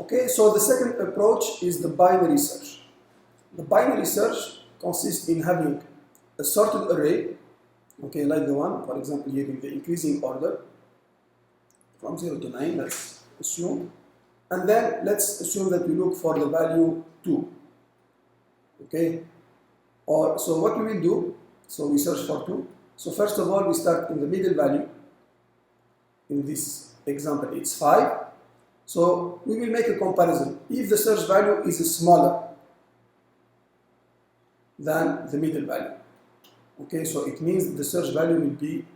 Okay, so the second approach is the binary search. The binary search consists in having a sorted array, okay, like the one, for example, here in the increasing order, from 0 to 9, let's assume. And then let's assume that we look for the value 2. Okay, so what we will do, so we search for 2. So first of all, we start in the middle value. In this example, it's 5. So we will make a comparison. If the search value is smaller than the middle value, okay, so it means the search value will be,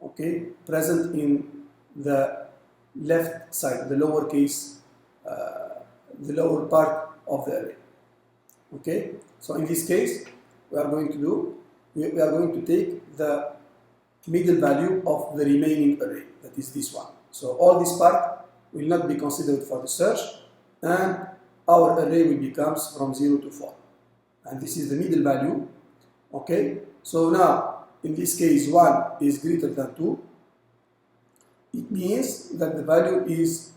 okay, present in the left side, the lower case, the lower part of the array. Okay, so in this case, we are going to take the middle value of the remaining array, that is this one. So all this part will not be considered for the search, and our array will become from 0 to 4. And this is the middle value. Okay, so now in this case 1 is greater than 2. It means that the value is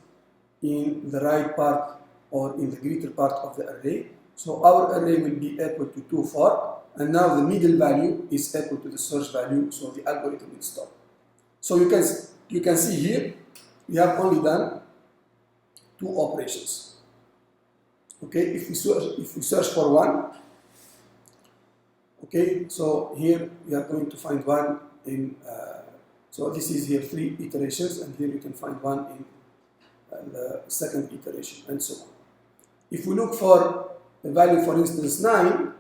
in the right part or in the greater part of the array. So our array will be equal to 2, 4, and now the middle value is equal to the search value, so the algorithm will stop. So you can see here we have only done 2 operations. Okay, if we search for 1, okay, so here we are going to find 1 in, so this is here 3 iterations, and here you can find 1 in the second iteration, and so on. If we look for the value, for instance, 9,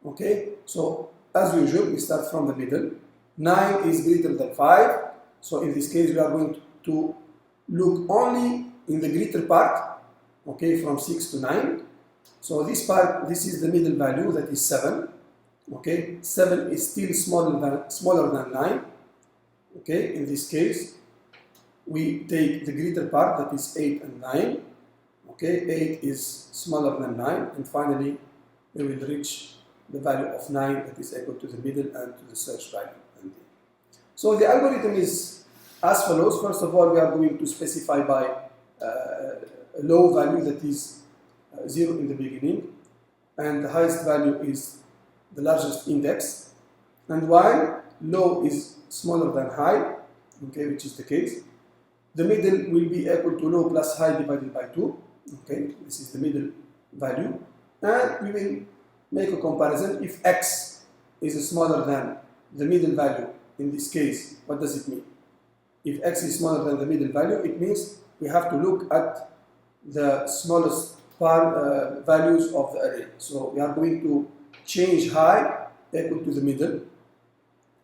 okay, so as usual, we start from the middle. 9 is greater than 5, so in this case, we are going to look only in the greater part, okay, from 6 to 9. So this part, this is the middle value, that is 7. Okay, 7 is still smaller than 9. Okay, in this case, we take the greater part, that is 8 and 9. Okay, 8 is smaller than 9, and finally we will reach the value of 9, that is equal to the middle and to the search value. So the algorithm is as follows. First of all, we are going to specify by a low value, that is 0 in the beginning, and the highest value is the largest index. And while low is smaller than high, okay, which is the case, the middle will be equal to low plus high divided by 2. Okay, this is the middle value, and we will make a comparison. If x is smaller than the middle value, in this case, what does it mean? If x is smaller than the middle value, it means we have to look at the smallest values of the array. So we are going to change high equal to the middle.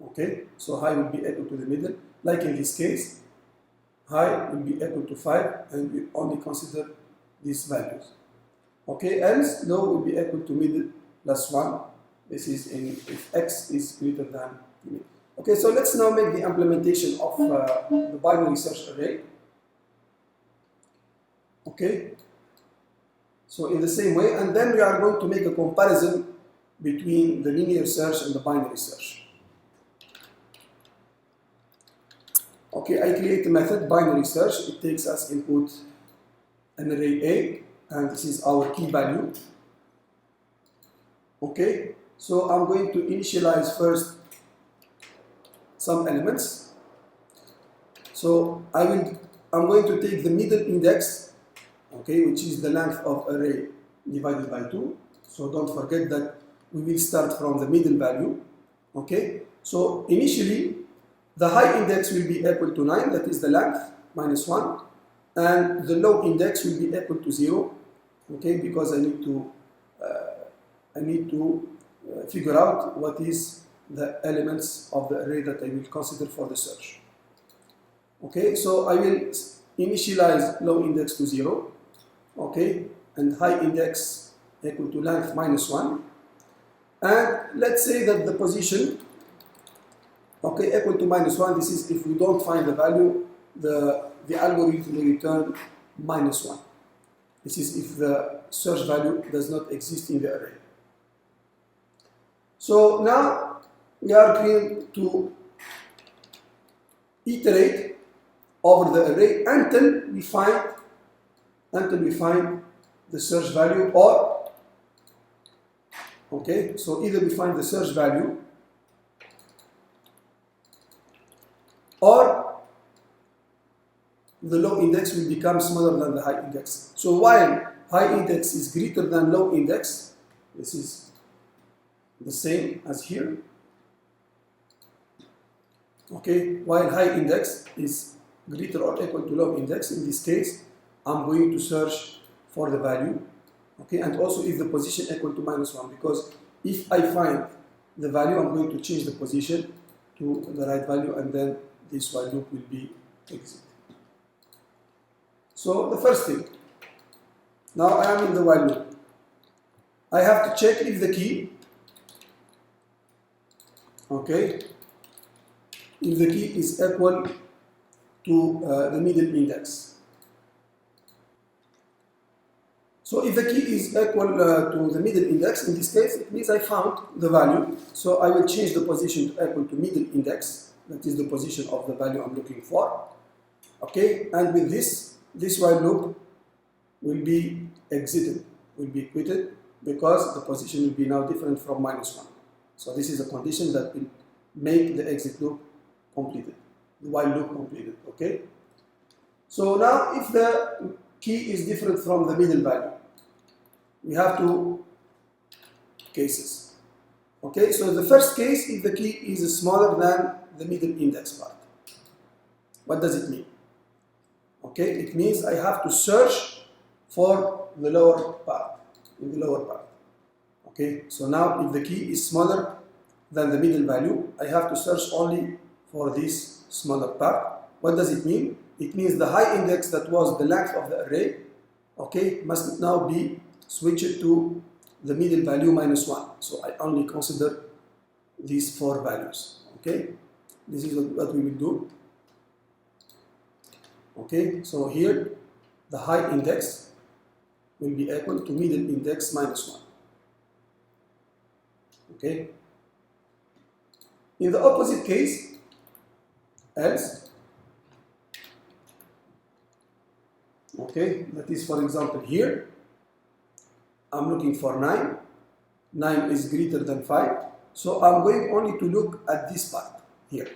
Okay, so high will be equal to the middle. Like in this case, high will be equal to 5, and we only consider these values. Okay, else low will be equal to middle plus 1. This is if x is greater than middle. Okay, so let's now make the implementation of the binary search array. Okay, so in the same way, and then we are going to make a comparison between the linear search and the binary search. Okay, I create a method, binary search. It takes as input an array A, and this is our key value. Okay, so I'm going to initialize first some elements. So I'm going to take the middle index, okay, which is the length of array divided by 2. So don't forget that we will start from the middle value. Okay, so initially the high index will be equal to 9, that is the length, minus 1, and the low index will be equal to 0, okay, because I need to figure out what is the elements of the array that I will consider for the search. Okay, so I will initialize low index to 0, okay, and high index equal to length minus 1, and let's say that the position, okay, equal to minus 1. This is if we don't find the value, the algorithm will return minus 1. This is if the search value does not exist in the array. So now we are going to iterate over the array until we find until we find the search value, or okay, so either we find the search value or the low index will become smaller than the high index. So while high index is greater than low index, this is the same as here. Okay, while high index is greater or equal to low index, in this case, I'm going to search for the value. Okay, and also if the position equal to -1, because if I find the value, I'm going to change the position to the right value, and then this while loop will be exit. So the first thing, now I am in the while loop. I have to check if the key, okay, if the key is equal to the middle index. So if the key is equal to the middle index, in this case, it means I found the value. So I will change the position to equal to middle index. That is the position of the value I'm looking for. Okay, and with this while loop will be exited, will be quitted, because the position will be now different from -1. So this is a condition that will make the exit loop completed, the while loop completed. Okay. So now if the key is different from the middle value, we have two cases. Okay, so the first case, if the key is smaller than the middle index part. What does it mean? Okay, it means I have to search for the lower part, in the lower part. Okay, so now if the key is smaller than the middle value, I have to search only for this smaller part. What does it mean? It means the high index that was the length of the array, okay, must now be switched to the middle value -1. So I only consider these 4 values. Okay, this is what we will do. Okay, so here the high index will be equal to middle index -1. Okay. In the opposite case, else, okay, that is, for example, here, I'm looking for 9. 9 is greater than 5. So I'm going only to look at this part here.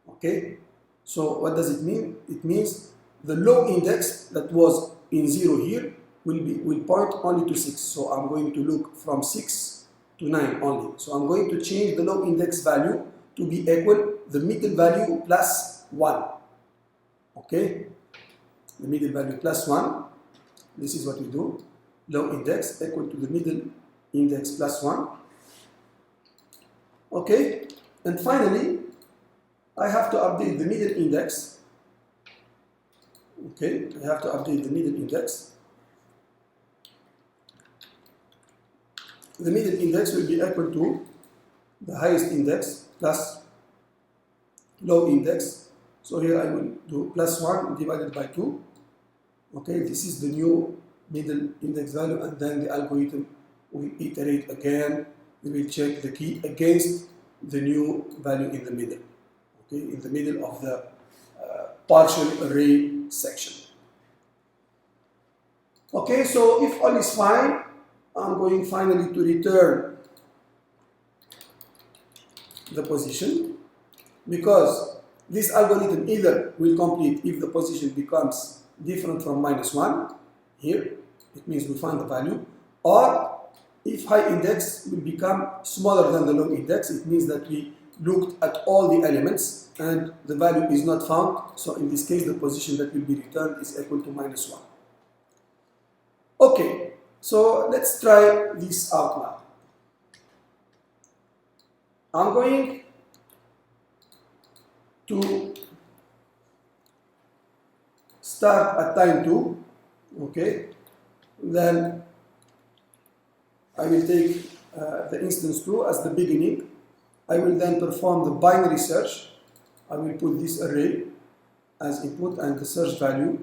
Okay. So what does it mean? It means the low index that was in 0 here will point only to 6. So I'm going to look from 6 to 9 only. So I'm going to change the low index value to be equal the middle value plus 1. Okay? The middle value plus 1. This is what we do. Low index equal to the middle index plus 1. Okay? And finally, I have to update the middle index. Okay, I have to update the middle index. The middle index will be equal to the highest index plus low index. So here I will do plus 1 divided by 2. Okay, this is the new middle index value, and then the algorithm will iterate again. We will check the key against the new value in the middle. Okay, in the middle of the partial array section. Okay, so if all is fine, I'm going finally to return the position, because this algorithm either will complete if the position becomes different from -1, here, it means we find the value, or if high index will become smaller than the low index, it means that we looked at all the elements and the value is not found. So in this case, the position that will be returned is equal to -1. Okay, so let's try this out now. I'm going to start at time 2. Okay, then I will take the instance 2 as the beginning. I will then perform the binary search. I will put this array as input and the search value,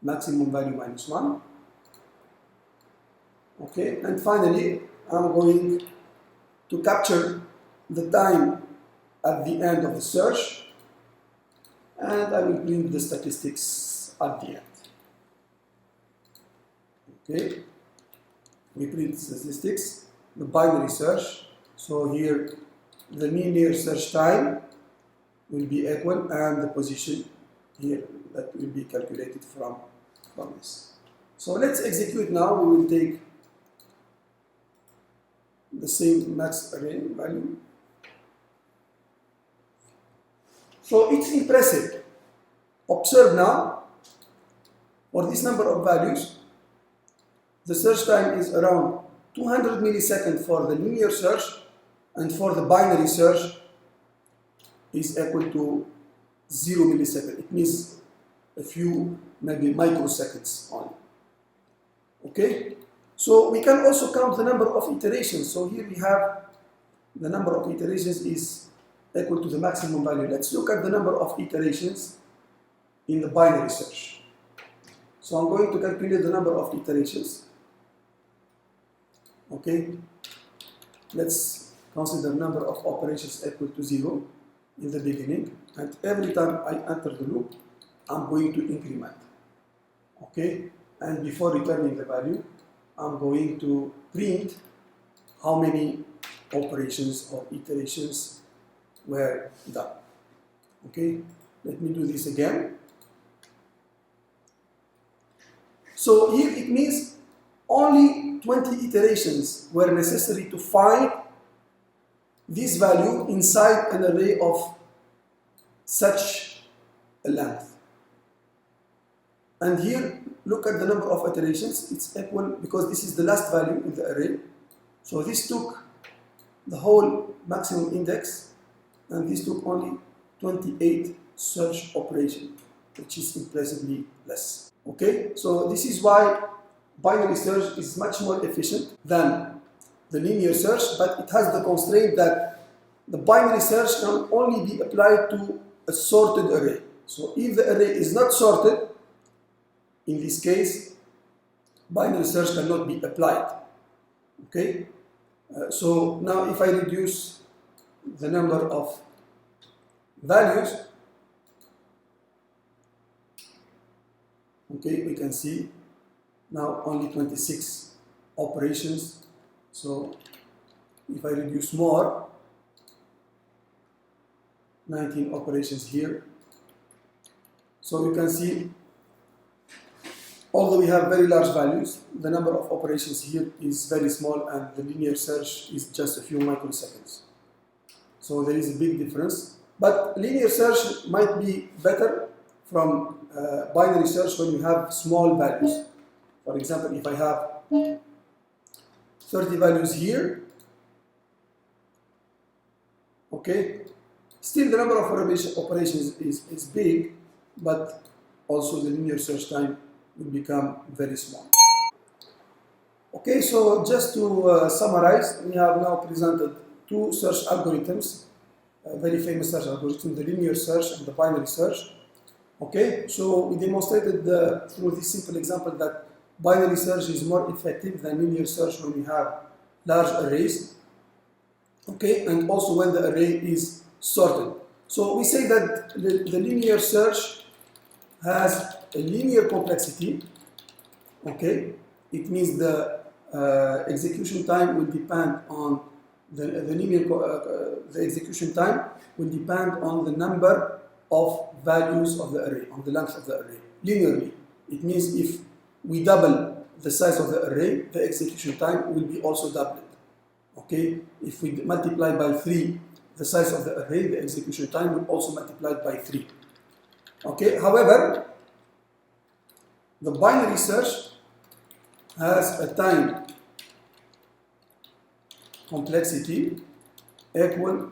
maximum value -1. Okay, and finally, I'm going to capture the time at the end of the search, and I will print the statistics at the end. Okay, we print statistics, the binary search. So here the linear search time will be equal, and the position here that will be calculated from this. So let's execute now. We will take the same max array value. So it's impressive. Observe now, for this number of values, the search time is around 200 milliseconds for the linear search, and for the binary search is equal to 0 millisecond. It means a few, maybe microseconds only. Okay? So we can also count the number of iterations. So here we have the number of iterations is equal to the maximum value. Let's look at the number of iterations in the binary search. So I'm going to calculate the number of iterations. Okay? Let's consider number of operations equal to 0 in the beginning, and every time I enter the loop, I'm going to increment. Okay? And before returning the value, I'm going to print how many operations or iterations were done. Okay? Let me do this again. So here it means only 20 iterations were necessary to find this value inside an array of such a length. And here, look at the number of iterations. It's equal, because this is the last value in the array. So this took the whole maximum index, and this took only 28 search operations, which is impressively less. Okay, so this is why binary search is much more efficient than the linear search, but it has the constraint that the binary search can only be applied to a sorted array. So if the array is not sorted, in this case, binary search cannot be applied. Okay, so now if I reduce the number of values, okay, we can see now only 26 operations. So if I reduce more, 19 operations here. So you can see, although we have very large values, the number of operations here is very small, and the linear search is just a few microseconds. So there is a big difference. But linear search might be better from binary search when you have small values. For example, if I have 30 values here, okay, still the number of operations is big, but also the linear search time will become very small. Okay, so just to summarize, we have now presented two search algorithms, very famous search algorithms, the linear search and the binary search. Okay, so we demonstrated through this simple example that binary search is more effective than linear search when we have large arrays. Okay, and also when the array is sorted. So we say that the linear search has a linear complexity. Okay, it means the execution time will depend on the execution time will depend on the number of values of the array, on the length of the array, linearly. It means if we double the size of the array, the execution time will be also doubled. Okay, if we multiply by 3 the size of the array, the execution time will also multiply by 3. Okay, however, the binary search has a time complexity equal,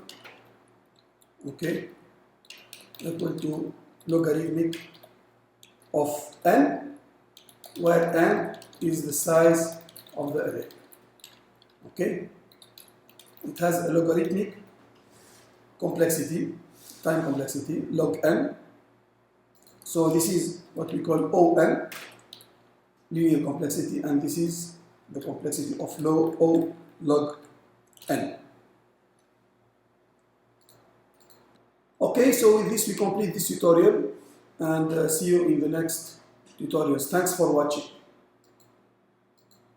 okay, equal to logarithmic of n, where n is the size of the array. Okay, it has a logarithmic complexity, time complexity, log n. So this is what we call ON, linear complexity, and this is the complexity of O log n. Okay, so with this we complete this tutorial, and see you in the next tutorials. Thanks for watching.